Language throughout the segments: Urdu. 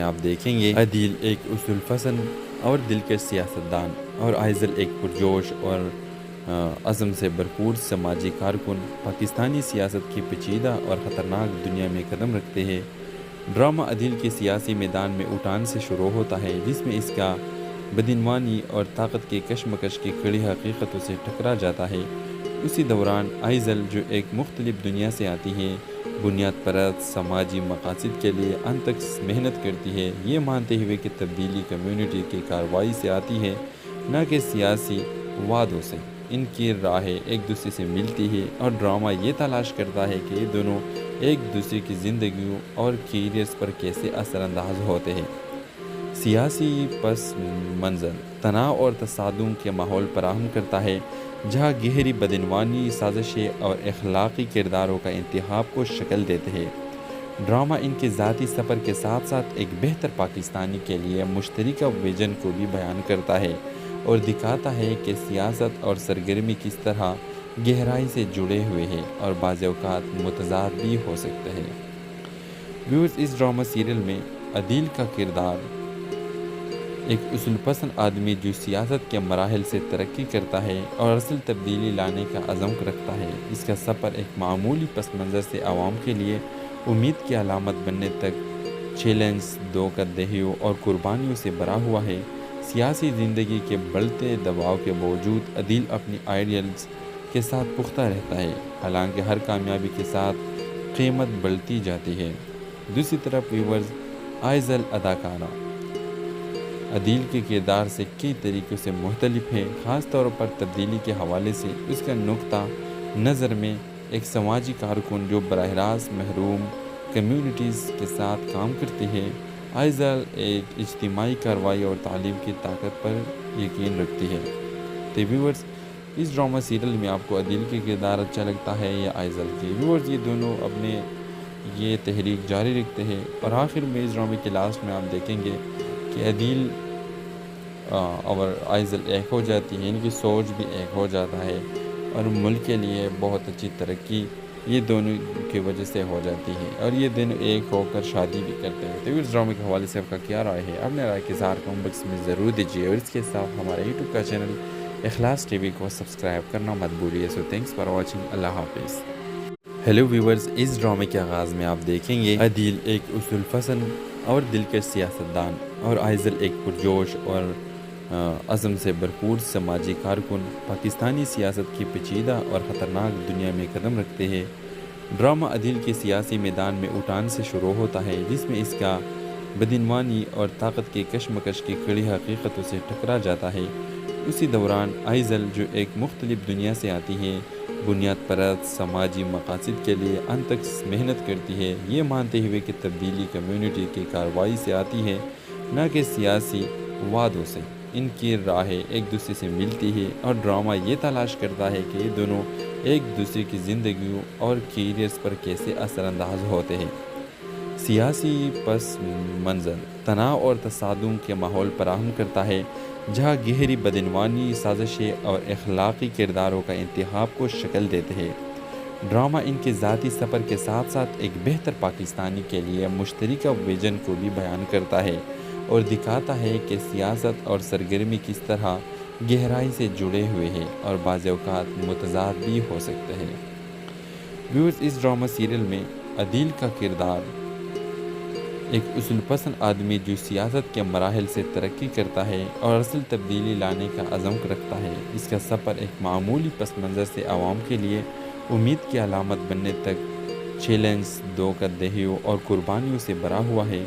آپ دیکھیں گے عدیل ایک اصول پسند اور دلکش سیاستدان اور آئزل ایک پرجوش اور عزم سے بھرپور سماجی کارکن پاکستانی سیاست کی پیچیدہ اور خطرناک دنیا میں قدم رکھتے ہیں۔ ڈرامہ عدیل کے سیاسی میدان میں اٹھان سے شروع ہوتا ہے، جس میں اس کا بدعنوانی اور طاقت کی کشمکش کی کڑی حقیقتوں سے ٹکرا جاتا ہے۔ اسی دوران آئزل، جو ایک مختلف دنیا سے آتی ہے، بنیاد پرست سماجی مقاصد کے لیے انت تک محنت کرتی ہے، یہ مانتے ہوئے کہ تبدیلی کمیونٹی کی کارروائی سے آتی ہے، نہ کہ سیاسی وعدوں سے۔ ان کی راہیں ایک دوسرے سے ملتی ہے اور ڈرامہ یہ تلاش کرتا ہے کہ یہ دونوں ایک دوسرے کی زندگیوں اور کیریئرز پر کیسے اثر انداز ہوتے ہیں۔ سیاسی پس منظر تناؤ اور تصادم کے ماحول فراہم کرتا ہے، جہاں گہری بدعنوانی سازشیں اور اخلاقی کرداروں کا انتخاب کو شکل دیتے ہیں۔ ڈرامہ ان کے ذاتی سفر کے ساتھ ساتھ ایک بہتر پاکستانی کے لیے مشترکہ ویژن کو بھی بیان کرتا ہے اور دکھاتا ہے کہ سیاست اور سرگرمی کس طرح گہرائی سے جڑے ہوئے ہیں اور بعض اوقات متضاد بھی ہو سکتے ہیں۔ ویورز، اس ڈرامہ سیریل میں عدیل کا کردار ایک اصول پسند آدمی جو سیاست کے مراحل سے ترقی کرتا ہے اور اصل تبدیلی لانے کا عزم رکھتا ہے۔ اس کا سفر ایک معمولی پس منظر سے عوام کے لیے امید کی علامت بننے تک چیلنج، دھوکہ دہیوں اور قربانیوں سے بھرا ہوا ہے۔ سیاسی زندگی کے بڑھتے دباؤ کے باوجود عدیل اپنی آئیڈیلز کے ساتھ پختہ رہتا ہے، حالانکہ ہر کامیابی کے ساتھ قیمت بڑھتی جاتی ہے۔ دوسری طرف ویورز، آئزل اداکارہ عدیل کے کردار سے کئی طریقوں سے مختلف ہے، خاص طور پر تبدیلی کے حوالے سے۔ اس کا نقطہ نظر میں ایک سماجی کارکن جو براہ راست محروم کمیونٹیز کے ساتھ کام کرتی ہے، آئزل ایک اجتماعی کارروائی اور تعلیم کی طاقت پر یقین رکھتی ہے۔ تو ویورز، اس ڈرامہ سیریل میں آپ کو عدیل کے کردار اچھا لگتا ہے یا آئزل کے؟ ویورز، یہ دونوں اپنے یہ تحریک جاری رکھتے ہیں اور آخر میں اس ڈرامے کے لاسٹ میں آپ دیکھیں گے کہ عدیل اور آئزل ایک ہو جاتی ہے، ان کی سوچ بھی ایک ہو جاتا ہے اور ملک کے لیے بہت اچھی ترقی یہ دونوں کی وجہ سے ہو جاتی ہے اور یہ دونوں ایک ہو کر شادی بھی کرتے ہیں۔ تو اس ڈرامے کے حوالے سے آپ کا کیا رائے ہے؟ اپنے رائے کے اظہار کمنٹ باکس میں ضرور دیجیے اور اس کے ساتھ ہمارے یوٹیوب کا چینل اخلاص ٹی وی کو سبسکرائب کرنا مت بھولیے۔ سو تھینکس فار واچنگ، اللہ حافظ۔ ہیلو ویورز، اس ڈرامے کے آغاز میں آپ دیکھیں گے عدیل ایک اصول پسند اور دلکش سیاستدان اور آئزل ایک پرجوش اور عزم سے بھرپور سماجی کارکن پاکستانی سیاست کی پیچیدہ اور خطرناک دنیا میں قدم رکھتے ہیں۔ ڈرامہ عدیل کے سیاسی میدان میں اٹھان سے شروع ہوتا ہے، جس میں اس کا بدعنوانی اور طاقت کی کشمکش کی کڑی حقیقتوں سے ٹکرا جاتا ہے۔ اسی دوران آئزل، جو ایک مختلف دنیا سے آتی ہے، بنیاد پرست سماجی مقاصد کے لیے انت تک محنت کرتی ہے، یہ مانتے ہوئے کہ تبدیلی کمیونٹی کی کارروائی سے آتی ہے، نہ کہ سیاسی وعدوں سے۔ ان کی راہیں ایک دوسرے سے ملتی ہے اور ڈرامہ یہ تلاش کرتا ہے کہ یہ دونوں ایک دوسرے کی زندگیوں اور کیریئرز پر کیسے اثر انداز ہوتے ہیں۔ سیاسی پس منظر تناؤ اور تصادم کے ماحول فراہم کرتا ہے، جہاں گہری بدعنوانی سازشیں اور اخلاقی کرداروں کا انتخاب کو شکل دیتے ہیں۔ ڈرامہ ان کے ذاتی سفر کے ساتھ ساتھ ایک بہتر پاکستانی کے لیے مشترکہ ویژن کو بھی بیان کرتا ہے اور دکھاتا ہے کہ سیاست اور سرگرمی کس طرح گہرائی سے جڑے ہوئے ہیں اور بعض اوقات متضاد بھی ہو سکتے ہیں۔ ویورز، اس ڈرامہ سیریل میں عدیل کا کردار ایک اصول پسند آدمی جو سیاست کے مراحل سے ترقی کرتا ہے اور اصل تبدیلی لانے کا عزم رکھتا ہے۔ اس کا سفر ایک معمولی پس منظر سے عوام کے لیے امید کی علامت بننے تک چیلنج، دھوکہ دہیوں اور قربانیوں سے بھرا ہوا ہے۔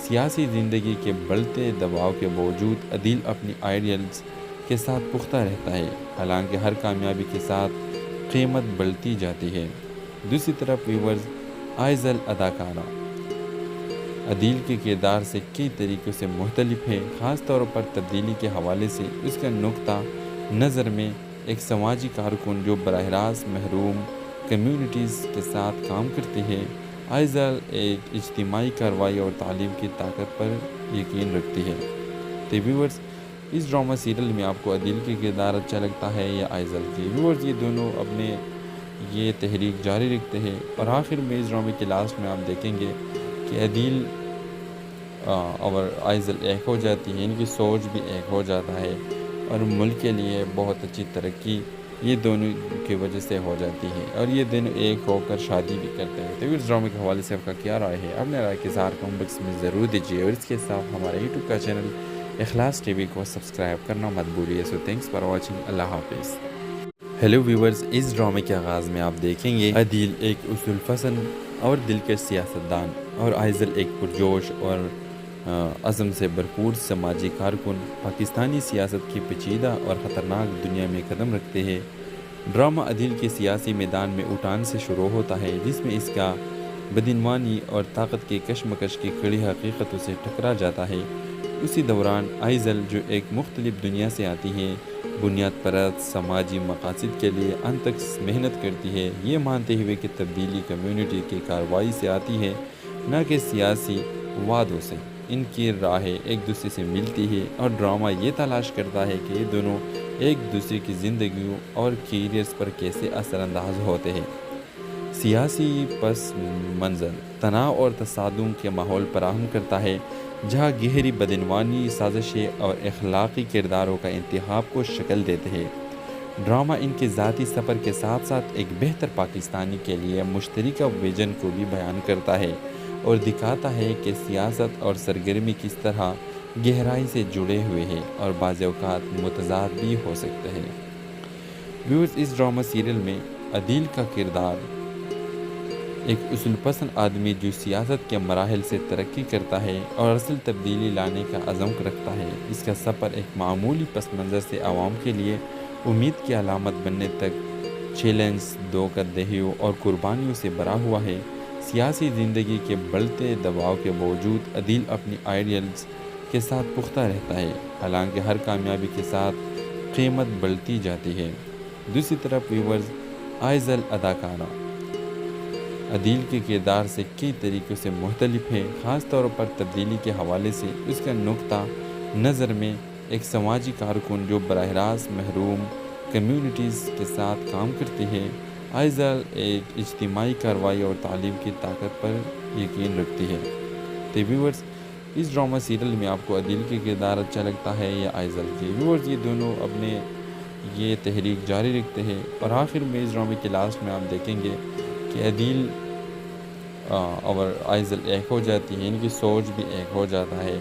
سیاسی زندگی کے بڑھتے دباؤ کے باوجود عدیل اپنی آئیڈیلز کے ساتھ پختہ رہتا ہے، حالانکہ ہر کامیابی کے ساتھ قیمت بڑھتی جاتی ہے۔ دوسری طرف ویورز، آئزل اداکارہ عدیل کے کردار سے کئی طریقوں سے مختلف ہے، خاص طور پر تبدیلی کے حوالے سے۔ اس کا نقطہ نظر میں ایک سماجی کارکن جو براہ راست محروم کمیونٹیز کے ساتھ کام کرتی ہے، آئزل ایک اجتماعی کارروائی اور تعلیم کی طاقت پر یقین رکھتی ہے۔ تو ویورز، اس ڈرامہ سیریل میں آپ کو عدیل کے کردار اچھا لگتا ہے یا آئزل کے؟ ویورز، یہ دونوں اپنے یہ تحریک جاری رکھتے ہیں اور آخر میں اس ڈرامے کے لاسٹ میں آپ دیکھیں گے کہ عدیل اور آئزل ایک ہو جاتی ہے، ان کی سوچ بھی ایک ہو جاتا ہے اور ملک کے لیے بہت اچھی ترقی یہ دونوں کی وجہ سے ہو جاتی ہے، اور یہ دونوں ایک ہو کر شادی بھی کرتے ہیں۔ تو اس ڈرامے کے حوالے سے آپ کا کیا رائے ہے؟ اپنے رائے کے اظہار کمنٹ باکس میں ضرور دیجیے، اور اس کے ساتھ ہمارے یوٹیوب کا چینل اخلاص ٹی وی کو سبسکرائب کرنا مت بھولیے۔ سو تھینکس فار واچنگ، اللہ حافظ۔ ہیلو ویورز، اس ڈرامے کے آغاز میں آپ دیکھیں گے عدیل ایک اصول پسند اور دلکش سیاستدان، اور آئزل ایک پرجوش اور عزم سے بھرپور سماجی کارکن پاکستانی سیاست کی پیچیدہ اور خطرناک دنیا میں قدم رکھتے ہیں۔ ڈرامہ عدیل کے سیاسی میدان میں اٹھان سے شروع ہوتا ہے، جس میں اس کا بدعنوانی اور طاقت کے کشمکش کی کڑی حقیقتوں سے ٹکرا جاتا ہے۔ اسی دوران آئزل، جو ایک مختلف دنیا سے آتی ہے، بنیاد پرست سماجی مقاصد کے لیے انت تک محنت کرتی ہے، یہ مانتے ہوئے کہ تبدیلی کمیونٹی کی کارروائی سے آتی ہے، نہ کہ سیاسی وعدوں سے۔ ان کی راہیں ایک دوسرے سے ملتی ہے، اور ڈرامہ یہ تلاش کرتا ہے کہ یہ دونوں ایک دوسرے کی زندگیوں اور کیریئرز پر کیسے اثر انداز ہوتے ہیں۔ سیاسی پس منظر تناؤ اور تصادم کے ماحول فراہم کرتا ہے، جہاں گہری بدعنوانی، سازشیں اور اخلاقی کرداروں کا انتخاب کو شکل دیتے ہیں۔ ڈرامہ ان کے ذاتی سفر کے ساتھ ساتھ ایک بہتر پاکستانی کے لیے مشترکہ ویژن کو بھی بیان کرتا ہے، اور دکھاتا ہے کہ سیاست اور سرگرمی کس طرح گہرائی سے جڑے ہوئے ہیں اور بعض اوقات متضاد بھی ہو سکتے ہیں۔ ویورز، اس ڈرامہ سیریل میں عدیل کا کردار ایک اصول پسند آدمی جو سیاست کے مراحل سے ترقی کرتا ہے اور اصل تبدیلی لانے کا عزم رکھتا ہے۔ اس کا سفر ایک معمولی پس منظر سے عوام کے لیے امید کی علامت بننے تک چیلنج، دھوکہ اور قربانیوں سے بھرا ہوا ہے۔ سیاسی زندگی کے بڑھتے دباؤ کے باوجود عدیل اپنی آئیڈیلز کے ساتھ پختہ رہتا ہے، حالانکہ ہر کامیابی کے ساتھ قیمت بڑھتی جاتی ہے۔ دوسری طرف ویورز، آئزل اداکارہ عدیل کے کردار سے کئی طریقوں سے مختلف ہے، خاص طور پر تبدیلی کے حوالے سے۔ اس کا نقطہ نظر میں ایک سماجی کارکن جو براہ راست محروم کمیونٹیز کے ساتھ کام کرتی ہے، آئزل ایک اجتماعی کارروائی اور تعلیم کی طاقت پر یقین رکھتی ہے۔ تو ویورز، اس ڈرامہ سیریل میں آپ کو عدیل کے کردار اچھا لگتا ہے یا آئزل کے؟ ویورز، یہ دونوں اپنے یہ تحریک جاری رکھتے ہیں، اور آخر میں اس ڈرامے کے لاسٹ میں آپ دیکھیں گے کہ عدیل اور آئزل ایک ہو جاتی ہے، ان کی سوچ بھی ایک ہو جاتا ہے،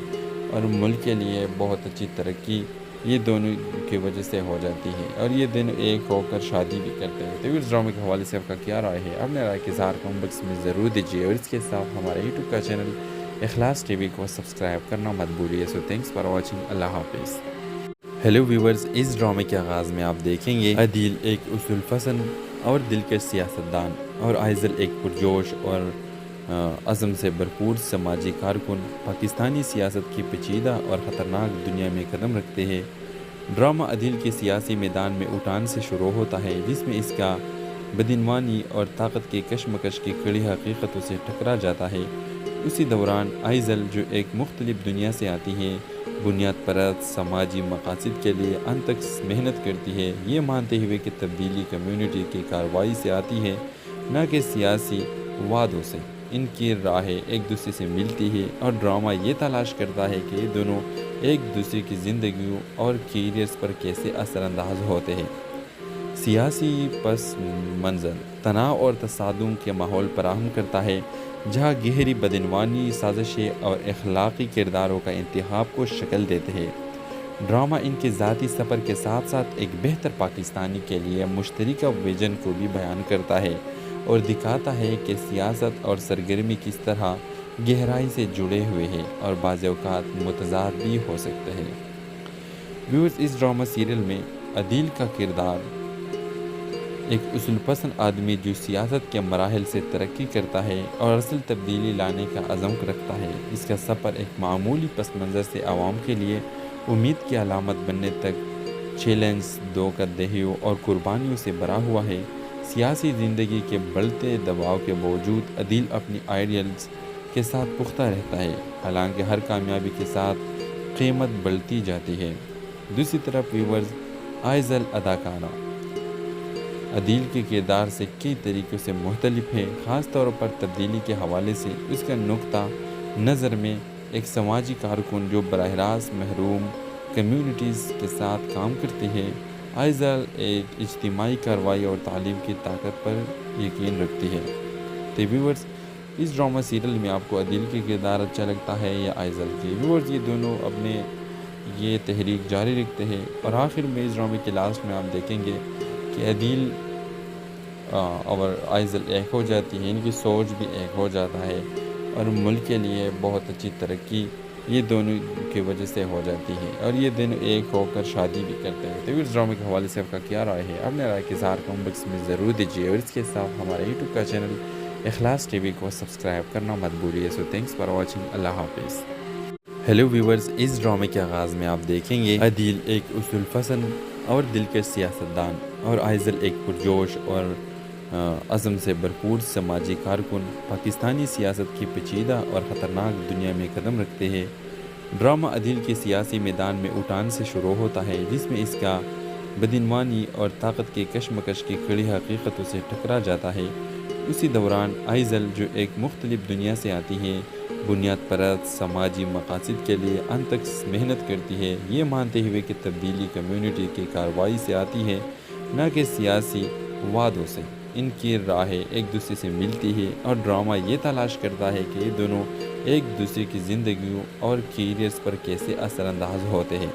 اور ملک کے لیے بہت اچھی ترقی یہ دونوں کی وجہ سے ہو جاتی ہے، اور یہ دونوں ایک ہو کر شادی بھی کرتے ہیں۔ تو اس ڈرامے کے حوالے سے آپ کا کیا رائے ہے؟ اپنے رائے کے اظہار کمنٹ باکس میں ضرور دیجیے، اور اس کے ساتھ ہمارے یوٹیوب کا چینل اخلاص ٹی وی کو سبسکرائب کرنا مت بھولیے۔ سو تھینکس فار واچنگ، اللہ حافظ۔ ہیلو ویورز، اس ڈرامے کے آغاز میں آپ دیکھیں گے عدیل ایک اصول پسند اور دلکش سیاستدان، اور آئزل ایک پرجوش اور عزم سے بھرپور سماجی کارکن پاکستانی سیاست کی پیچیدہ اور خطرناک دنیا میں قدم رکھتے ہیں۔ ڈرامہ عدیل کے سیاسی میدان میں اٹھان سے شروع ہوتا ہے، جس میں اس کا بدعنوانی اور طاقت کے کشمکش کی کڑی حقیقتوں سے ٹکرا جاتا ہے۔ اسی دوران آئزل، جو ایک مختلف دنیا سے آتی ہے، بنیاد پرست سماجی مقاصد کے لیے انت تک محنت کرتی ہے، یہ مانتے ہوئے کہ تبدیلی کمیونٹی کی کارروائی سے آتی ہے، نہ کہ سیاسی وعدوں سے۔ ان کی راہیں ایک دوسرے سے ملتی ہے، اور ڈرامہ یہ تلاش کرتا ہے کہ یہ دونوں ایک دوسرے کی زندگیوں اور کیریئرز پر کیسے اثر انداز ہوتے ہیں۔ سیاسی پس منظر تناؤ اور تصادم کے ماحول فراہم کرتا ہے، جہاں گہری بدعنوانی، سازشیں اور اخلاقی کرداروں کا انتخاب کو شکل دیتے ہیں۔ ڈرامہ ان کے ذاتی سفر کے ساتھ ساتھ ایک بہتر پاکستانی کے لیے مشترکہ ویژن کو بھی بیان کرتا ہے، اور دکھاتا ہے کہ سیاست اور سرگرمی کس طرح گہرائی سے جڑے ہوئے ہیں اور بعض اوقات متضاد بھی ہو سکتے ہیں۔ ویورز، اس ڈرامہ سیریل میں عدیل کا کردار ایک اصول پسند آدمی جو سیاست کے مراحل سے ترقی کرتا ہے اور اصل تبدیلی لانے کا عزم رکھتا ہے۔ اس کا سفر ایک معمولی پس منظر سے عوام کے لیے امید کی علامت بننے تک چیلنج، دھوکہ اور قربانیوں سے بھرا ہوا ہے۔ سیاسی زندگی کے بڑھتے دباؤ کے باوجود عدیل اپنی آئیڈیلز کے ساتھ پختہ رہتا ہے، حالانکہ ہر کامیابی کے ساتھ قیمت بڑھتی جاتی ہے۔ دوسری طرف ویورز، آئزل اداکارہ عدیل کے کردار سے کئی طریقوں سے مختلف ہے، خاص طور پر تبدیلی کے حوالے سے۔ اس کا نقطہ نظر میں ایک سماجی کارکن جو براہ راست محروم کمیونٹیز کے ساتھ کام کرتے ہیں، آئزل ایک اجتماعی کارروائی اور تعلیم کی طاقت پر یقین رکھتی ہے۔ تو ویورز، اس ڈرامہ سیریل میں آپ کو عدیل کے کردار اچھا لگتا ہے یا آئزل کے؟ ویورز، یہ دونوں اپنے یہ تحریک جاری رکھتے ہیں، اور آخر میں اس ڈرامے کے لاسٹ میں آپ دیکھیں گے کہ عدیل اور آئزل ایک ہو جاتی ہے، ان کی سوچ بھی ایک ہو جاتا ہے، اور ملک کے لیے بہت اچھی ترقی یہ دونوں کی وجہ سے ہو جاتی ہے، اور یہ دونوں ایک ہو کر شادی بھی کرتے ہیں۔ تو اس ڈرامے کے حوالے سے آپ کا کیا رائے ہے؟ اپنے رائے کے اظہار کمنٹ باکس میں ضرور دیجیے، اور اس کے ساتھ ہمارے یوٹیوب کا چینل اخلاص ٹی وی کو سبسکرائب کرنا مت بھولیے۔ سو تھینکس فار واچنگ، اللہ حافظ۔ ہیلو ویورز، اس ڈرامے کے آغاز میں آپ دیکھیں گے عدیل ایک اصول پسند اور دلکش سیاستدان، اور آئزل ایک پرجوش اور عزم سے بھرپور سماجی کارکن پاکستانی سیاست کی پیچیدہ اور خطرناک دنیا میں قدم رکھتے ہیں۔ ڈرامہ عدیل کے سیاسی میدان میں اٹھان سے شروع ہوتا ہے، جس میں اس کا بدعنوانی اور طاقت کے کشمکش کی کڑی حقیقتوں سے ٹکرا جاتا ہے۔ اسی دوران آئزل، جو ایک مختلف دنیا سے آتی ہے، بنیاد پرست سماجی مقاصد کے لیے انت تک محنت کرتی ہے، یہ مانتے ہوئے کہ تبدیلی کمیونٹی کی کارروائی سے آتی ہے، نہ کہ سیاسی وعدوں سے۔ ان کی راہیں ایک دوسرے سے ملتی ہے، اور ڈرامہ یہ تلاش کرتا ہے کہ یہ دونوں ایک دوسرے کی زندگیوں اور کیریئرز پر کیسے اثر انداز ہوتے ہیں۔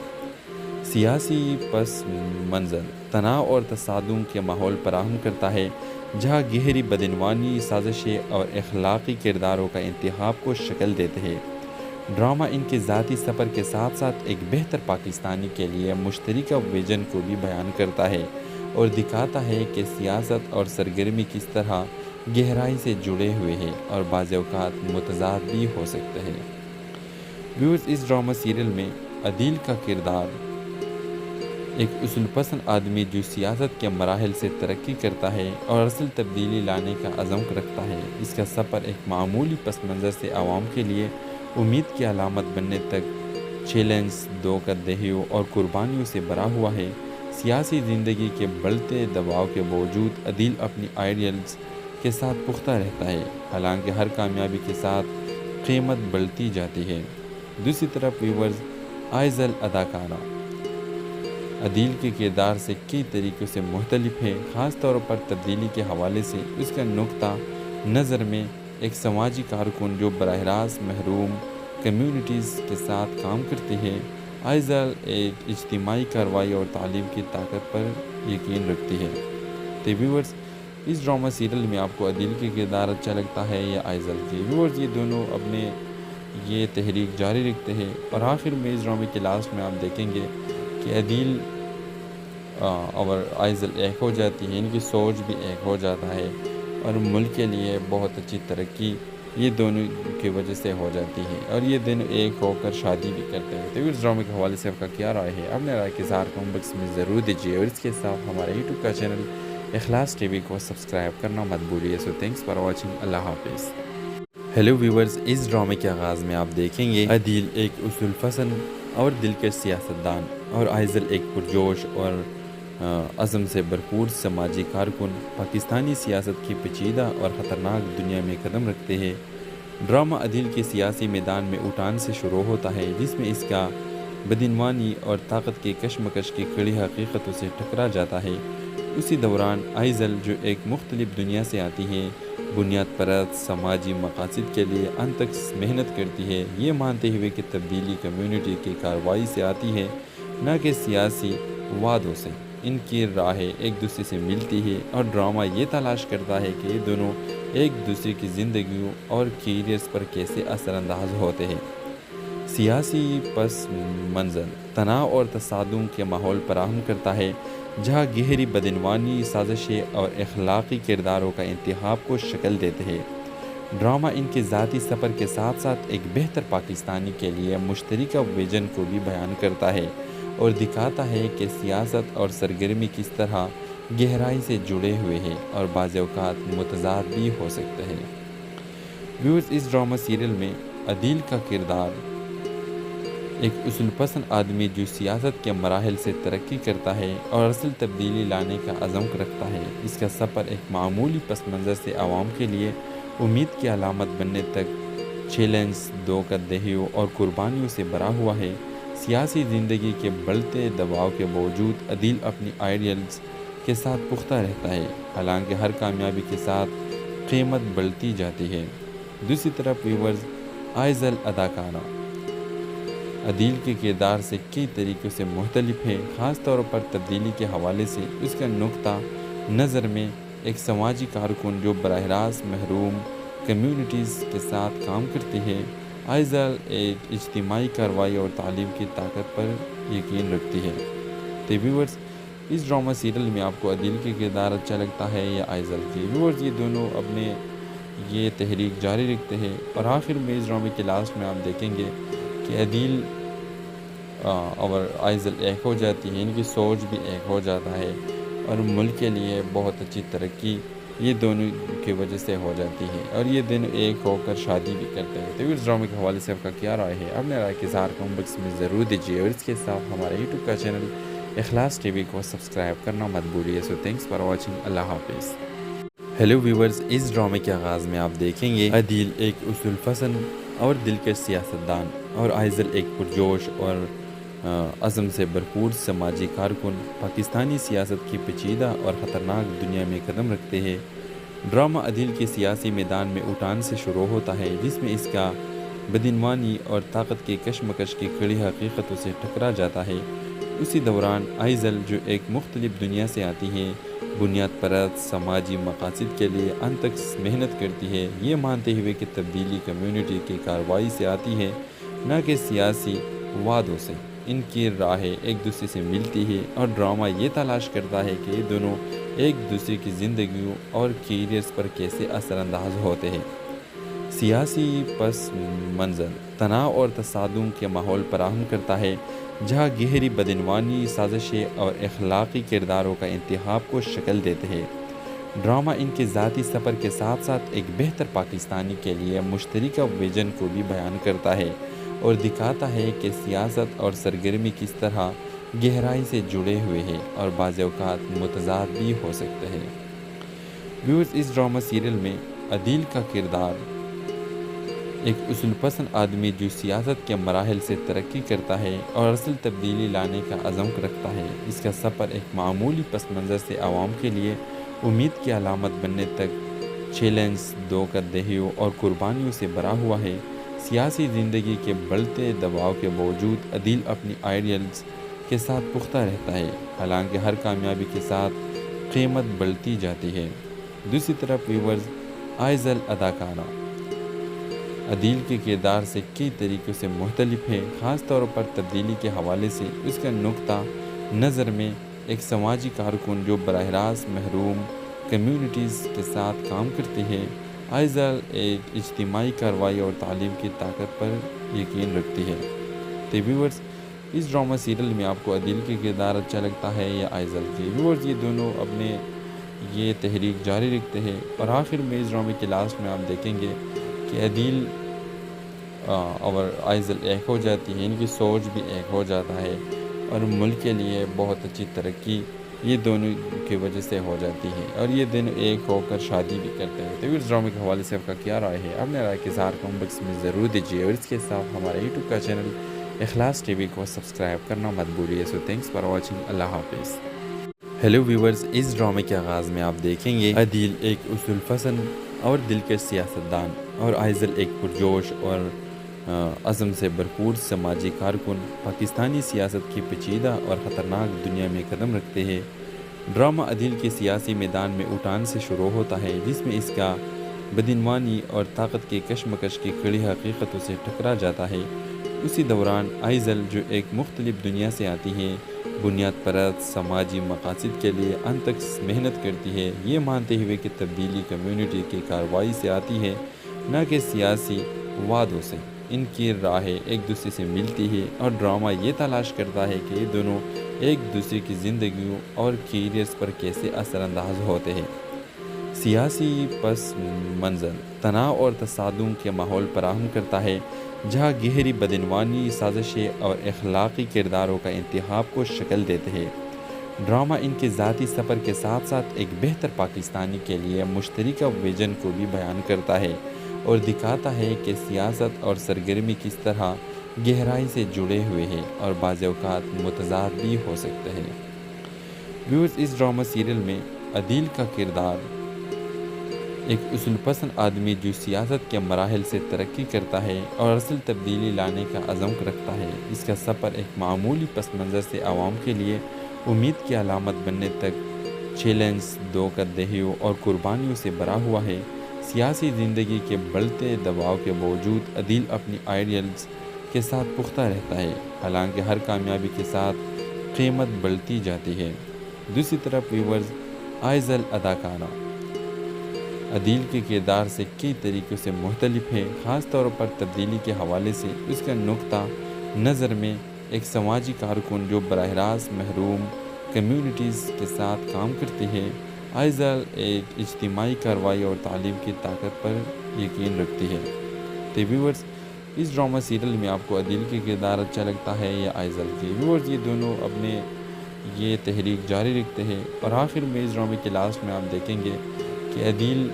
سیاسی پس منظر تناؤ اور تصادم کے ماحول فراہم کرتا ہے، جہاں گہری بدعنوانی، سازشیں اور اخلاقی کرداروں کا انتخاب کو شکل دیتے ہیں۔ ڈرامہ ان کے ذاتی سفر کے ساتھ ساتھ ایک بہتر پاکستانی کے لیے مشترکہ ویژن کو بھی بیان کرتا ہے، اور دکھاتا ہے کہ سیاست اور سرگرمی کس طرح گہرائی سے جڑے ہوئے ہیں اور بعض اوقات متضاد بھی ہو سکتے ہیں۔ ویورز، اس ڈرامہ سیریل میں عدیل کا کردار ایک اصول پسند آدمی جو سیاست کے مراحل سے ترقی کرتا ہے اور اصل تبدیلی لانے کا عزم رکھتا ہے۔ اس کا سفر ایک معمولی پس منظر سے عوام کے لیے امید کی علامت بننے تک چیلنج، دھوکہ دہیوں اور قربانیوں سے بھرا ہوا ہے۔ سیاسی زندگی کے بڑھتے دباؤ کے باوجود عدیل اپنی آئیڈیلز کے ساتھ پختہ رہتا ہے، حالانکہ ہر کامیابی کے ساتھ قیمت بڑھتی جاتی ہے۔ دوسری طرف ویورز، آئزل اداکارہ عدیل کے کردار سے کئی طریقوں سے مختلف ہے، خاص طور پر تبدیلی کے حوالے سے۔ اس کا نقطہ نظر میں ایک سماجی کارکن جو براہ راست محروم کمیونٹیز کے ساتھ کام کرتے ہیں، آئزل ایک اجتماعی کارروائی اور تعلیم کی طاقت پر یقین رکھتی ہے۔ تو ویورز، اس ڈرامہ سیریل میں آپ کو عدیل کے کردار اچھا لگتا ہے یا آئزل کے؟ ویورز، یہ دونوں اپنے یہ تحریک جاری رکھتے ہیں، اور آخر میں اس ڈرامے کے لاسٹ میں آپ دیکھیں گے کہ عدیل اور آئزل ایک ہو جاتی ہے، ان کی سوچ بھی ایک ہو جاتا ہے، اور ملک کے لیے بہت اچھی ترقی یہ دونوں کی وجہ سے ہو جاتی ہے، اور یہ دونوں ایک ہو کر شادی بھی کرتے ہیں۔ تو اس ڈرامے کے حوالے سے آپ کا کیا رائے ہے؟ اپنے رائے کے اظہار کمنٹ باکس میں ضرور دیجیے، اور اس کے ساتھ ہمارے یوٹیوب کا چینل اخلاص ٹی وی کو سبسکرائب کرنا مت بھولیے۔ سو تھینکس فار واچنگ، اللہ حافظ۔ ہیلو ویورز، اس ڈرامے کے آغاز میں آپ دیکھیں گے عدیل ایک اصول پسند اور دلکش سیاستدان، اور آئزل ایک پرجوش اور عزم سے بھرپور سماجی کارکن پاکستانی سیاست کی پیچیدہ اور خطرناک دنیا میں قدم رکھتے ہیں۔ ڈرامہ عدیل کے سیاسی میدان میں اٹھان سے شروع ہوتا ہے، جس میں اس کا بدعنوانی اور طاقت کے کشمکش کی کڑی حقیقتوں سے ٹکرا جاتا ہے۔ اسی دوران آئزل، جو ایک مختلف دنیا سے آتی ہے، بنیاد پرست سماجی مقاصد کے لیے انت تک محنت کرتی ہے، یہ مانتے ہوئے کہ تبدیلی کمیونٹی کی کارروائی سے آتی ہے، نہ کہ سیاسی وعدوں سے۔ ان کی راہیں ایک دوسرے سے ملتی ہے، اور ڈرامہ یہ تلاش کرتا ہے کہ یہ دونوں ایک دوسرے کی زندگیوں اور کیریئرز پر کیسے اثر انداز ہوتے ہیں۔ سیاسی پس منظر تناؤ اور تصادم کے ماحول فراہم کرتا ہے، جہاں گہری بدعنوانی، سازشیں اور اخلاقی کرداروں کا انتخاب کو شکل دیتے ہیں۔ ڈرامہ ان کے ذاتی سفر کے ساتھ ساتھ ایک بہتر پاکستانی کے لیے مشترکہ ویژن کو بھی بیان کرتا ہے، اور دکھاتا ہے کہ سیاست اور سرگرمی کس طرح گہرائی سے جڑے ہوئے ہیں اور بعض اوقات متضاد بھی ہو سکتے ہیں۔ ویورز، اس ڈرامہ سیریل میں عدیل کا کردار ایک اصول پسند آدمی جو سیاست کے مراحل سے ترقی کرتا ہے اور اصل تبدیلی لانے کا عزم رکھتا ہے۔ اس کا سفر ایک معمولی پس منظر سے عوام کے لیے امید کی علامت بننے تک چیلنج دھوکہ اور قربانیوں سے بھرا ہوا ہے۔ سیاسی زندگی کے بڑھتے دباؤ کے باوجود عدیل اپنی آئیڈیلز کے ساتھ پختہ رہتا ہے، حالانکہ ہر کامیابی کے ساتھ قیمت بڑھتی جاتی ہے۔ دوسری طرف ویورز، آئزل اداکارہ عدیل کے کردار سے کئی طریقوں سے مختلف ہے، خاص طور پر تبدیلی کے حوالے سے۔ اس کا نقطہ نظر میں ایک سماجی کارکن جو براہ راست محروم کمیونٹیز کے ساتھ کام کرتی ہے، آئزل ایک اجتماعی کارروائی اور تعلیم کی طاقت پر یقین رکھتی ہے۔ تو ویورز، اس ڈرامہ سیریل میں آپ کو عدیل کے کردار اچھا لگتا ہے یا آئزل کی؟ ویورز، یہ دونوں اپنے یہ تحریک جاری رکھتے ہیں، اور آخر میں اس ڈرامے کے لاسٹ میں آپ دیکھیں گے کہ عدیل اور آئزل ایک ہو جاتی ہے، ان کی سوچ بھی ایک ہو جاتا ہے، اور ملک کے لیے بہت اچھی ترقی یہ دونوں کی وجہ سے ہو جاتی ہے، اور یہ دونوں ایک ہو کر شادی بھی کرتے ہیں۔ تو اس ڈرامے کے حوالے سے آپ کا کیا رائے ہے؟ اپنے رائے کے اظہار کمنٹ باکس میں ضرور دیجیے، اور اس کے ساتھ ہمارے یوٹیوب کا چینل اخلاص ٹی وی کو سبسکرائب کرنا مت بھولیے۔ سو تھینکس فار واچنگ، اللہ حافظ۔ ہیلو ویورز، اس ڈرامے کے آغاز میں آپ دیکھیں گے عدیل ایک اصول پسند اور دلکش سیاستدان، اور آئزل ایک پرجوش اور عزم سے بھرپور سماجی کارکن پاکستانی سیاست کی پیچیدہ اور خطرناک دنیا میں قدم رکھتے ہیں۔ ڈرامہ عدیل کے سیاسی میدان میں اٹھان سے شروع ہوتا ہے، جس میں اس کا بدعنوانی اور طاقت کی کشمکش کی کڑی حقیقتوں سے ٹکرا جاتا ہے۔ اسی دوران آئزل، جو ایک مختلف دنیا سے آتی ہے، بنیاد پرست سماجی مقاصد کے لیے انت تک محنت کرتی ہے، یہ مانتے ہوئے کہ تبدیلی کمیونٹی کی کارروائی سے آتی ہے، نہ کہ سیاسی وعدوں سے۔ ان کی راہیں ایک دوسرے سے ملتی ہے، اور ڈرامہ یہ تلاش کرتا ہے کہ یہ دونوں ایک دوسرے کی زندگیوں اور کیریئرز پر کیسے اثر انداز ہوتے ہیں۔ سیاسی پس منظر تناؤ اور تصادم کے ماحول فراہم کرتا ہے، جہاں گہری بدعنوانی، سازشیں اور اخلاقی کرداروں کا انتخاب کو شکل دیتے ہیں۔ ڈرامہ ان کے ذاتی سفر کے ساتھ ساتھ ایک بہتر پاکستانی کے لیے مشترکہ ویژن کو بھی بیان کرتا ہے، اور دکھاتا ہے کہ سیاست اور سرگرمی کس طرح گہرائی سے جڑے ہوئے ہیں اور بعض اوقات متضاد بھی ہو سکتے ہیں۔ ویورز، اس ڈرامہ سیریل میں عدیل کا کردار ایک اصول پسند آدمی جو سیاست کے مراحل سے ترقی کرتا ہے اور اصل تبدیلی لانے کا عزم رکھتا ہے۔ اس کا سفر ایک معمولی پس منظر سے عوام کے لیے امید کی علامت بننے تک چیلنج، دھوکہ اور قربانیوں سے بھرا ہوا ہے۔ سیاسی زندگی کے بڑھتے دباؤ کے باوجود عدیل اپنی آئیڈیلز کے ساتھ پختہ رہتا ہے، حالانکہ ہر کامیابی کے ساتھ قیمت بڑھتی جاتی ہے۔ دوسری طرف ویورز، آئزل اداکارہ عدیل کے کردار سے کئی طریقوں سے مختلف ہے، خاص طور پر تبدیلی کے حوالے سے۔ اس کا نقطہ نظر میں ایک سماجی کارکن جو براہ راست محروم کمیونٹیز کے ساتھ کام کرتی ہے، آئزل ایک اجتماعی کارروائی اور تعلیم کی طاقت پر یقین رکھتی ہے۔ تو ویورز، اس ڈرامہ سیریل میں آپ کو عدیل کے کردار اچھا لگتا ہے یا آئزل کی؟ ویورز، یہ دونوں اپنے یہ تحریک جاری رکھتے ہیں، اور آخر میں اس ڈرامے کے لاسٹ میں آپ دیکھیں گے کہ عدیل اور آئزل ایک ہو جاتی ہے، ان کی سوچ بھی ایک ہو جاتا ہے، اور ملک کے لیے بہت اچھی ترقی یہ دونوں کی وجہ سے ہو جاتی ہے، اور یہ دونوں ایک ہو کر شادی بھی کرتے ہیں۔ تو اس ڈرامے کے حوالے سے آپ کا کیا رائے ہے؟ اپنے رائے کے اظہار کمنٹ باکس میں ضرور دیجیے، اور اس کے ساتھ ہمارے یوٹیوب کا چینل اخلاص ٹی وی کو سبسکرائب کرنا مت بھولیے۔ سو تھینکس فار واچنگ، اللہ حافظ۔ ہیلو ویورز، اس ڈرامے کے آغاز میں آپ دیکھیں گے عدیل ایک اصول پسند اور دلکش سیاستدان، اور آئزل ایک پرجوش اور عزم سے بھرپور سماجی کارکن پاکستانی سیاست کی پیچیدہ اور خطرناک دنیا میں قدم رکھتے ہیں۔ ڈرامہ عدیل کے سیاسی میدان میں اٹھان سے شروع ہوتا ہے، جس میں اس کا بدعنوانی اور طاقت کی کشمکش کی کڑی حقیقتوں سے ٹکرا جاتا ہے۔ اسی دوران آئزل، جو ایک مختلف دنیا سے آتی ہے، بنیاد پرست سماجی مقاصد کے لیے انت تک محنت کرتی ہے، یہ مانتے ہوئے کہ تبدیلی کمیونٹی کی کارروائی سے آتی ہے، نہ کہ سیاسی وعدوں سے۔ ان کی راہیں ایک دوسرے سے ملتی ہے، اور ڈرامہ یہ تلاش کرتا ہے کہ یہ دونوں ایک دوسرے کی زندگیوں اور کیریئرز پر کیسے اثر انداز ہوتے ہیں۔ سیاسی پس منظر تناؤ اور تصادم کے ماحول فراہم کرتا ہے، جہاں گہری بدعنوانی، سازشیں اور اخلاقی کرداروں کا انتخاب کو شکل دیتے ہیں۔ ڈرامہ ان کے ذاتی سفر کے ساتھ ساتھ ایک بہتر پاکستانی کے لیے مشترکہ ویژن کو بھی بیان کرتا ہے، اور دکھاتا ہے کہ سیاست اور سرگرمی کس طرح گہرائی سے جڑے ہوئے ہیں اور بعض اوقات متضاد بھی ہو سکتے ہیں۔ ویورز، اس ڈرامہ سیریل میں عدیل کا کردار ایک اصول پسند آدمی جو سیاست کے مراحل سے ترقی کرتا ہے اور اصل تبدیلی لانے کا عزم رکھتا ہے۔ اس کا سفر ایک معمولی پس منظر سے عوام کے لیے امید کی علامت بننے تک چیلنج، دھوکہ دہیوں اور قربانیوں سے بھرا ہوا ہے۔ سیاسی زندگی کے بڑھتے دباؤ کے باوجود عدیل اپنی آئیڈیلز کے ساتھ پختہ رہتا ہے، حالانکہ ہر کامیابی کے ساتھ قیمت بڑھتی جاتی ہے۔ دوسری طرف ویورز، آئزل اداکارہ عدیل کے کردار سے کئی طریقوں سے مختلف ہے، خاص طور پر تبدیلی کے حوالے سے۔ اس کا نقطہ نظر میں ایک سماجی کارکن جو براہ راست محروم کمیونٹیز کے ساتھ کام کرتی ہے، آئزل ایک اجتماعی کارروائی اور تعلیم کی طاقت پر یقین رکھتی ہے۔ تو ویورز، اس ڈرامہ سیریل میں آپ کو عدیل کے کردار اچھا لگتا ہے یا آئزل کی؟ ویورز، یہ دونوں اپنے یہ تحریک جاری رکھتے ہیں اور آخر میں اس ڈرامے کے لاسٹ میں آپ دیکھیں گے کہ عدیل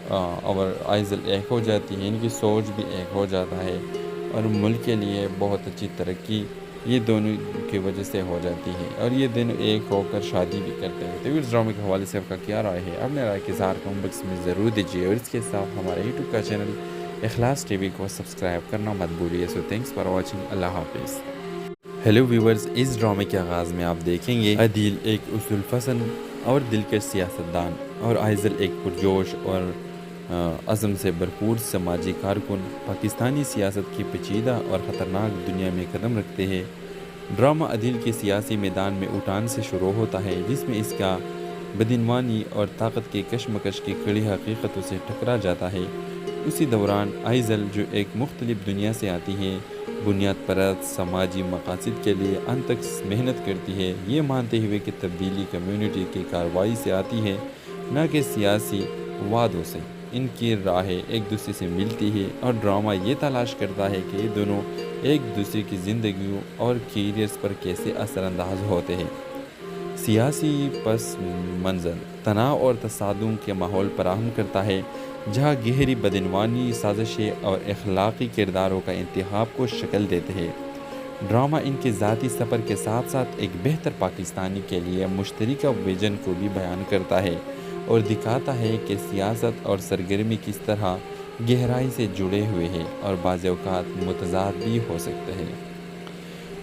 اور آئزل ایک ہو جاتی ہے، ان کی سوچ بھی ایک ہو جاتا ہے اور ملک کے لیے بہت اچھی ترقی یہ دونوں کی وجہ سے ہو جاتی ہے اور یہ دونوں ایک ہو کر شادی بھی کرتے ہیں۔ تو اس ڈرامے کے حوالے سے آپ کا کیا رائے ہے؟ اپنے رائے کے اظہار کمنٹ باکس میں ضرور دیجیے اور اس کے ساتھ ہمارے یوٹیوب کا چینل اخلاص ٹی وی کو سبسکرائب کرنا مت بھولیے۔ سو تھینکس فار واچنگ، اللہ حافظ۔ ہیلو ویورز، اس ڈرامے کے آغاز میں آپ دیکھیں گے عدیل ایک اصول پسند اور دلکش سیاستدان اور آئزل ایک پرجوش اور عزم سے بھرپور سماجی کارکن پاکستانی سیاست کی پیچیدہ اور خطرناک دنیا میں قدم رکھتے ہیں۔ ڈرامہ عدیل کے سیاسی میدان میں اٹھان سے شروع ہوتا ہے، جس میں اس کا بدعنوانی اور طاقت کے کشمکش کی کڑی حقیقتوں سے ٹکرا جاتا ہے۔ اسی دوران آئزل جو ایک مختلف دنیا سے آتی ہے، بنیاد پرست سماجی مقاصد کے لیے انتھک محنت کرتی ہے، یہ مانتے ہوئے کہ تبدیلی کمیونٹی کی کارروائی سے آتی ہے، نہ کہ سیاسی وعدوں سے۔ ان کی راہیں ایک دوسرے سے ملتی ہے اور ڈرامہ یہ تلاش کرتا ہے کہ یہ دونوں ایک دوسرے کی زندگیوں اور کیریئرز پر کیسے اثر انداز ہوتے ہیں۔ سیاسی پس منظر تناؤ اور تصادم کے ماحول فراہم کرتا ہے، جہاں گہری بدعنوانی، سازشیں اور اخلاقی کرداروں کا انتخاب کو شکل دیتے ہیں۔ ڈرامہ ان کے ذاتی سفر کے ساتھ ساتھ ایک بہتر پاکستانی کے لیے مشترکہ ویژن کو بھی بیان کرتا ہے اور دکھاتا ہے کہ سیاست اور سرگرمی کس طرح گہرائی سے جڑے ہوئے ہیں اور بعض اوقات متضاد بھی ہو سکتے ہیں۔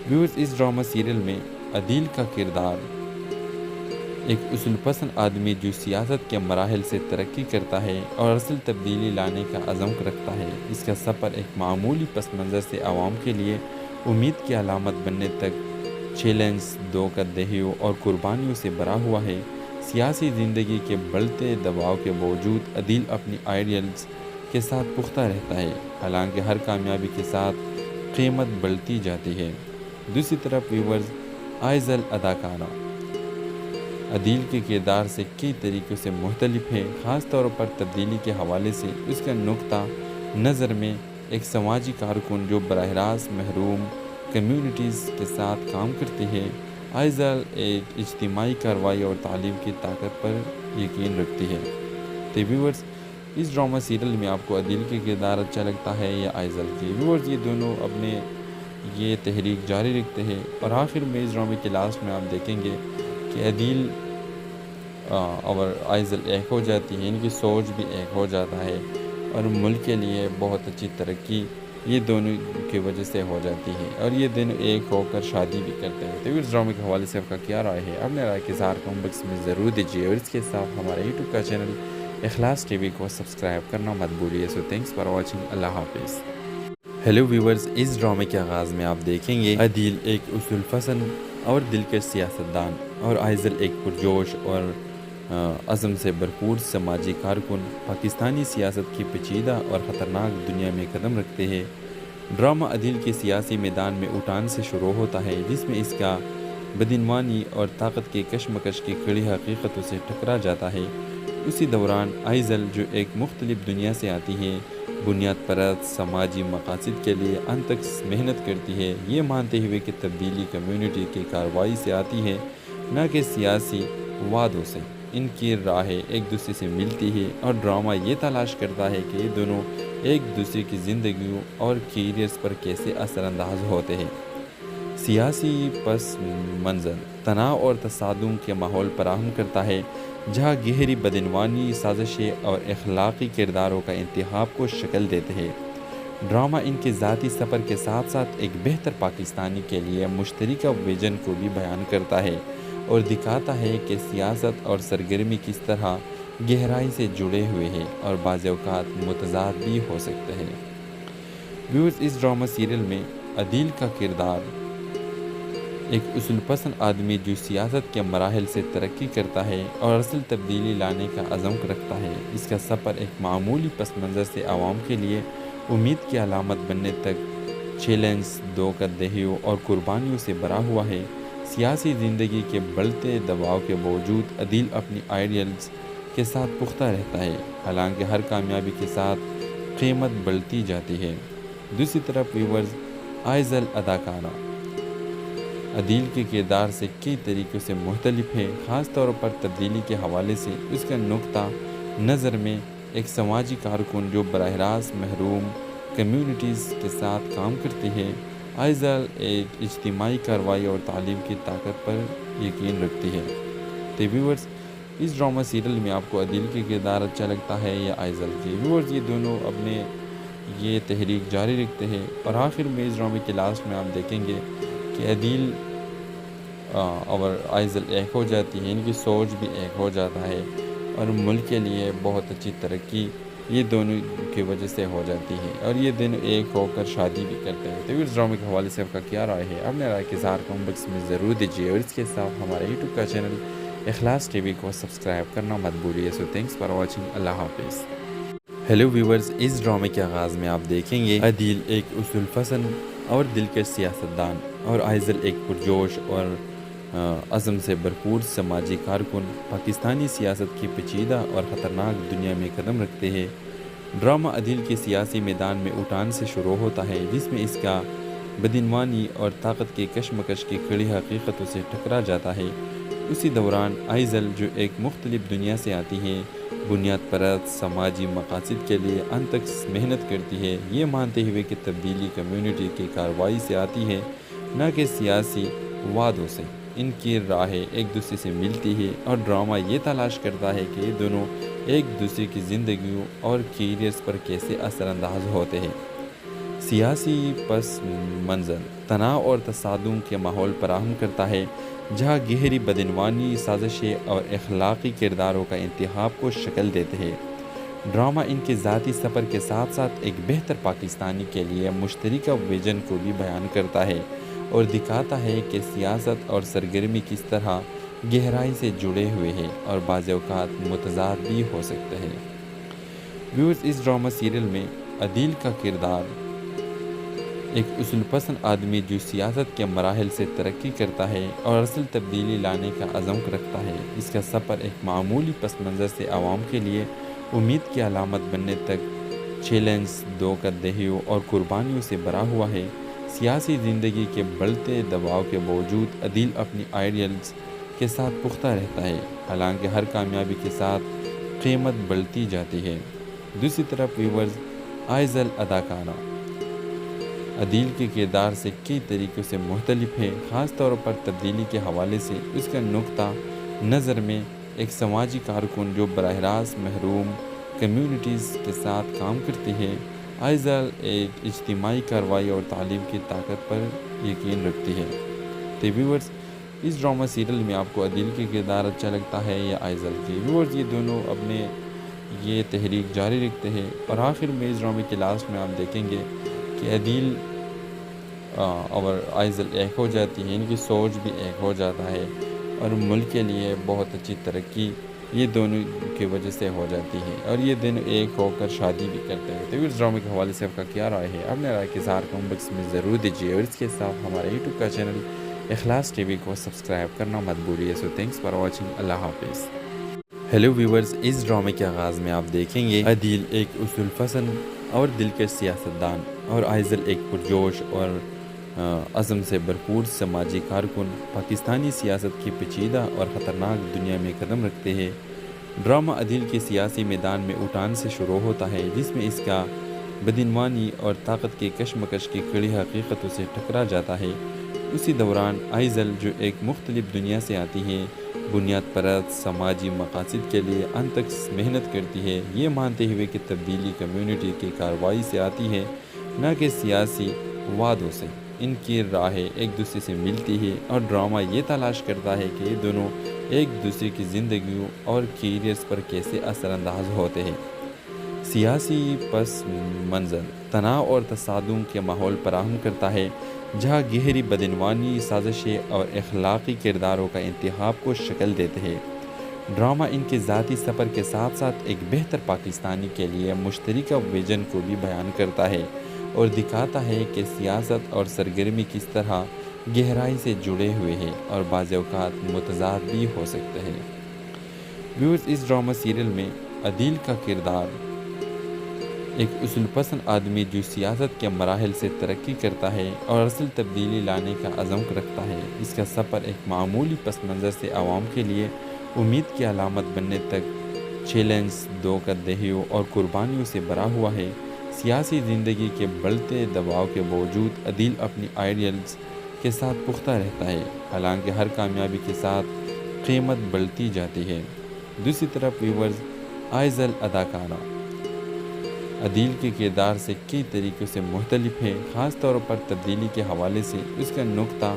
ویورز، اس ڈرامہ سیریل میں عدیل کا کردار ایک اصول پسند آدمی جو سیاست کے مراحل سے ترقی کرتا ہے اور اصل تبدیلی لانے کا عزم رکھتا ہے۔ اس کا سفر ایک معمولی پس منظر سے عوام کے لیے امید کی علامت بننے تک چیلنج، دھوکہ دہیوں اور قربانیوں سے بھرا ہوا ہے۔ سیاسی زندگی کے بڑھتے دباؤ کے باوجود عدیل اپنی آئیڈیلز کے ساتھ پختہ رہتا ہے، حالانکہ ہر کامیابی کے ساتھ قیمت بڑھتی جاتی ہے۔ دوسری طرف ویورز، آئزل اداکارہ عدیل کے کردار سے کئی طریقوں سے مختلف ہے، خاص طور پر تبدیلی کے حوالے سے۔ اس کا نقطہ نظر میں ایک سماجی کارکن جو براہ راست محروم کمیونٹیز کے ساتھ کام کرتی ہے، آئزل ایک اجتماعی کارروائی اور تعلیم کی طاقت پر یقین رکھتی ہے۔ تو ویورز، اس ڈرامہ سیریل میں آپ کو عدیل کے کردار اچھا لگتا ہے یا آئزل کی؟ ویورز، یہ دونوں اپنے یہ تحریک جاری رکھتے ہیں اور آخر میں اس ڈرامے کے لاسٹ میں آپ دیکھیں گے کہ عدیل اور آئزل ایک ہو جاتی ہے، ان کی سوچ بھی ایک ہو جاتا ہے اور ملک کے لیے بہت اچھی ترقی یہ دونوں کی وجہ سے ہو جاتی ہے اور یہ دونوں ایک ہو کر شادی بھی کرتے ہیں۔ تو اس ڈرامے کے حوالے سے آپ کا کیا رائے ہے؟ اپنے رائے کے اظہار کمنٹ باکس میں ضرور دیجیے اور اس کے ساتھ ہمارے یوٹیوب کا چینل اخلاص ٹی وی کو سبسکرائب کرنا مت بھولیے۔ سو تھینکس فار واچنگ، اللہ حافظ۔ ہیلو ویورز، اس ڈرامے کے آغاز میں آپ دیکھیں گے عدیل ایک اصول پسند اور دلکش سیاستدان اور آئزل ایک پرجوش اور عزم سے بھرپور سماجی کارکن پاکستانی سیاست کی پیچیدہ اور خطرناک دنیا میں قدم رکھتے ہیں۔ ڈرامہ عدیل کے سیاسی میدان میں اٹھان سے شروع ہوتا ہے، جس میں اس کا بدعنوانی اور طاقت کے کشمکش کی کڑی حقیقتوں سے ٹکرا جاتا ہے۔ اسی دوران آئزل جو ایک مختلف دنیا سے آتی ہے، بنیاد پرست سماجی مقاصد کے لیے انتھک محنت کرتی ہے، یہ مانتے ہوئے کہ تبدیلی کمیونٹی کی کارروائی سے آتی ہے، نہ کہ سیاسی وعدوں سے۔ ان کی راہیں ایک دوسرے سے ملتی ہے اور ڈرامہ یہ تلاش کرتا ہے کہ یہ دونوں ایک دوسرے کی زندگیوں اور کیریئرز پر کیسے اثر انداز ہوتے ہیں۔ سیاسی پس منظر تناؤ اور تصادم کے ماحول فراہم کرتا ہے، جہاں گہری بدعنوانی، سازشیں اور اخلاقی کرداروں کا انتخاب کو شکل دیتے ہیں۔ ڈرامہ ان کے ذاتی سفر کے ساتھ ساتھ ایک بہتر پاکستانی کے لیے مشترکہ ویژن کو بھی بیان کرتا ہے اور دکھاتا ہے کہ سیاست اور سرگرمی کس طرح گہرائی سے جڑے ہوئے ہیں اور بعض اوقات متضاد بھی ہو سکتے ہیں۔ ویورز، اس ڈرامہ سیریل میں عدیل کا کردار ایک اصول پسند آدمی جو سیاست کے مراحل سے ترقی کرتا ہے اور اصل تبدیلی لانے کا عزم رکھتا ہے۔ اس کا سفر ایک معمولی پس منظر سے عوام کے لیے امید کی علامت بننے تک چیلنج، دھوکہ دہیوں اور قربانیوں سے بھرا ہوا ہے۔ سیاسی زندگی کے بڑھتے دباؤ کے باوجود عدیل اپنی آئیڈیلز کے ساتھ پختہ رہتا ہے، حالانکہ ہر کامیابی کے ساتھ قیمت بڑھتی جاتی ہے۔ دوسری طرف ویورز، آئزل اداکارہ عدیل کے کردار سے کئی طریقوں سے مختلف ہے، خاص طور پر تبدیلی کے حوالے سے۔ اس کا نقطہ نظر میں ایک سماجی کارکن جو براہ راست محروم کمیونٹیز کے ساتھ کام کرتی ہے، آئزل ایک اجتماعی کارروائی اور تعلیم کی طاقت پر یقین رکھتی ہے۔ تو ویورز، اس ڈرامہ سیریل میں آپ کو عدیل کے کردار اچھا لگتا ہے یا آئزل کے؟ ویورز، یہ دونوں اپنے یہ تحریک جاری رکھتے ہیں اور آخر میں اس ڈرامے کے لاسٹ میں آپ دیکھیں گے کہ عدیل اور آئزل ایک ہو جاتی ہے، ان کی سوچ بھی ایک ہو جاتا ہے اور ملک کے لیے بہت اچھی ترقی یہ دونوں کی وجہ سے ہو جاتی ہے اور یہ دونوں ایک ہو کر شادی بھی کرتے ہیں۔ تو اس ڈرامے کے حوالے سے آپ کا کیا رائے ہے؟ اپنے رائے کے اظہار کمنٹ باکس میں ضرور دیجیے اور اس کے ساتھ ہمارے یوٹیوب کا چینل اخلاص ٹی وی کو سبسکرائب کرنا مت بھولیے۔ سو تھینکس فار واچنگ، اللہ حافظ۔ ہیلو ویورز، اس ڈرامے کے آغاز میں آپ دیکھیں گے عدیل ایک اصول پسند اور دلکش سیاستدان اور آئزل ایک پرجوش اور عزم سے بھرپور سماجی کارکن پاکستانی سیاست کی پیچیدہ اور خطرناک دنیا میں قدم رکھتے ہیں۔ ڈرامہ عدیل کے سیاسی میدان میں اٹھان سے شروع ہوتا ہے، جس میں اس کا بدعنوانی اور طاقت کے کشمکش کی کڑی حقیقتوں سے ٹکرا جاتا ہے۔ اسی دوران آئزل، جو ایک مختلف دنیا سے آتی ہے، بنیاد پرست سماجی مقاصد کے لیے انت تک محنت کرتی ہے، یہ مانتے ہوئے کہ تبدیلی کمیونٹی کی کارروائی سے آتی ہے، نہ کہ سیاسی وعدوں سے۔ ان کی راہیں ایک دوسرے سے ملتی ہے اور ڈرامہ یہ تلاش کرتا ہے کہ یہ دونوں ایک دوسرے کی زندگیوں اور کیریئرز پر کیسے اثر انداز ہوتے ہیں۔ سیاسی پس منظر تناؤ اور تصادم کے ماحول فراہم کرتا ہے، جہاں گہری بدعنوانی، سازشیں اور اخلاقی کرداروں کا انتخاب کو شکل دیتے ہیں۔ ڈرامہ ان کے ذاتی سفر کے ساتھ ساتھ ایک بہتر پاکستانی کے لیے مشترکہ ویژن کو بھی بیان کرتا ہے اور دکھاتا ہے کہ سیاست اور سرگرمی کس طرح گہرائی سے جڑے ہوئے ہیں اور بعض اوقات متضاد بھی ہو سکتے ہیں۔ ویورز، اس ڈرامہ سیریل میں عدیل کا کردار ایک اصول پسند آدمی جو سیاست کے مراحل سے ترقی کرتا ہے اور اصل تبدیلی لانے کا عزم رکھتا ہے۔ اس کا سفر ایک معمولی پس منظر سے عوام کے لیے امید کی علامت بننے تک چیلنج، دھوکہ دہیوں اور قربانیوں سے بھرا ہوا ہے۔ سیاسی زندگی کے بڑھتے دباؤ کے باوجود عدیل اپنی آئیڈیلز کے ساتھ پختہ رہتا ہے، حالانکہ ہر کامیابی کے ساتھ قیمت بڑھتی جاتی ہے۔ دوسری طرف ویورز، آئزل اداکارہ عدیل کے کردار سے کئی طریقوں سے مختلف ہے، خاص طور پر تبدیلی کے حوالے سے۔ اس کا نقطہ نظر میں ایک سماجی کارکن جو براہ راست محروم کمیونٹیز کے ساتھ کام کرتی ہے، آئزل ایک اجتماعی کارروائی اور تعلیم کی طاقت پر یقین رکھتی ہے۔ تو ویورز، اس ڈرامہ سیریل میں آپ کو عدیل کے کردار اچھا لگتا ہے یا آئزل کے؟ ویورز، یہ دونوں اپنے یہ تحریک جاری رکھتے ہیں اور آخر میں اس ڈرامے کے لاسٹ میں آپ دیکھیں گے کہ عدیل اور آئزل ایک ہو جاتی ہے، ان کی سوچ بھی ایک ہو جاتا ہے اور ملک کے لیے بہت اچھی ترقی یہ دونوں کی وجہ سے ہو جاتی ہے اور یہ دونوں ایک ہو کر شادی بھی کرتے ہیں۔ تو اس ڈرامے کے حوالے سے آپ کا کیا رائے ہے؟ اپنے رائے کے اظہار کمنٹ باکس میں ضرور دیجیے اور اس کے ساتھ ہمارے یوٹیوب کا چینل اخلاص ٹی وی کو سبسکرائب کرنا مت بھولیے۔ سو تھینکس فار واچنگ، اللہ حافظ۔ ہیلو ویورز، اس ڈرامے کے آغاز میں آپ دیکھیں گے عدیل ایک اصول پسند اور دلکش سیاستدان اور آئزل ایک پرجوش اور عزم سے بھرپور سماجی کارکن پاکستانی سیاست کی پیچیدہ اور خطرناک دنیا میں قدم رکھتے ہیں۔ ڈرامہ عدیل کے سیاسی میدان میں اٹھان سے شروع ہوتا ہے، جس میں اس کا بدعنوانی اور طاقت کے کشمکش کی کڑی حقیقتوں سے ٹکرا جاتا ہے۔ اسی دوران آئزل، جو ایک مختلف دنیا سے آتی ہے، بنیاد پرست سماجی مقاصد کے لیے انت تک محنت کرتی ہے، یہ مانتے ہوئے کہ تبدیلی کمیونٹی کی کارروائی سے آتی ہے، نہ کہ سیاسی وعدوں سے۔ ان کی راہیں ایک دوسرے سے ملتی ہے اور ڈرامہ یہ تلاش کرتا ہے کہ یہ دونوں ایک دوسرے کی زندگیوں اور کیریئرز پر کیسے اثر انداز ہوتے ہیں۔ سیاسی پس منظر تناؤ اور تصادم کے ماحول فراہم کرتا ہے، جہاں گہری بدعنوانی، سازشیں اور اخلاقی کرداروں کا انتخاب کو شکل دیتے ہیں۔ ڈرامہ ان کے ذاتی سفر کے ساتھ ساتھ ایک بہتر پاکستانی کے لیے مشترکہ ویژن کو بھی بیان کرتا ہے اور دکھاتا ہے کہ سیاست اور سرگرمی کس طرح گہرائی سے جڑے ہوئے ہیں اور بعض اوقات متضاد بھی ہو سکتے ہیں۔ ویورز، اس ڈرامہ سیریل میں عدیل کا کردار ایک اصول پسند آدمی جو سیاست کے مراحل سے ترقی کرتا ہے اور اصل تبدیلی لانے کا عزم رکھتا ہے۔ اس کا سفر ایک معمولی پس منظر سے عوام کے لیے امید کی علامت بننے تک چیلنج، دھوکہ دہیوں اور قربانیوں سے بھرا ہوا ہے۔ سیاسی زندگی کے بڑھتے دباؤ کے باوجود عدیل اپنی آئیڈیلز کے ساتھ پختہ رہتا ہے، حالانکہ ہر کامیابی کے ساتھ قیمت بڑھتی جاتی ہے۔ دوسری طرف ویورز، آئزل اداکارہ عدیل کے کردار سے کئی طریقوں سے مختلف ہے، خاص طور پر تبدیلی کے حوالے سے۔ اس کا نقطہ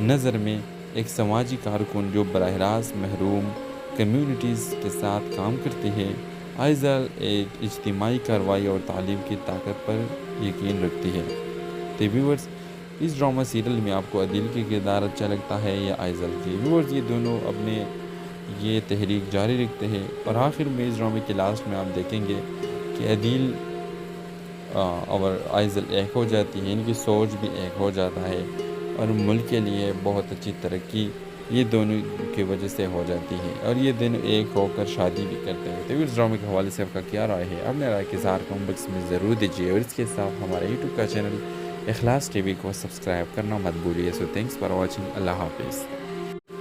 نظر میں ایک سماجی کارکن جو براہ راست محروم کمیونٹیز کے ساتھ کام کرتے ہیں، آئزل ایک اجتماعی کارروائی اور تعلیم کی طاقت پر یقین رکھتی ہے۔ تو ویورز، اس ڈرامہ سیریل میں آپ کو عدیل کے کردار اچھا لگتا ہے یا آئزل کی؟ ویورز، یہ دونوں اپنے یہ تحریک جاری رکھتے ہیں اور آخر میں اس ڈرامے کے لاسٹ میں آپ دیکھیں گے کہ عدیل اور آئزل ایک ہو جاتی ہے، ان کی سوچ بھی ایک ہو جاتا ہے اور ملک کے لیے بہت اچھی ترقی یہ دونوں کی وجہ سے ہو جاتی ہے اور یہ دونوں ایک ہو کر شادی بھی کرتے ہیں۔ تو اس ڈرامے کے حوالے سے آپ کا کیا رائے ہے؟ اپنے رائے کے اظہار کمنٹ باکس میں ضرور دیجیے اور اس کے ساتھ ہمارے یوٹیوب کا چینل اخلاص ٹی وی کو سبسکرائب کرنا مت بھولیے۔ سو تھینکس فار واچنگ، اللہ حافظ۔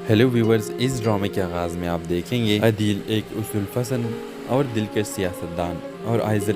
ہیلو ویورز، اس ڈرامے کے آغاز میں آپ دیکھیں گے عدیل ایک اصول پسند اور دلکش سیاستدان اور آئزل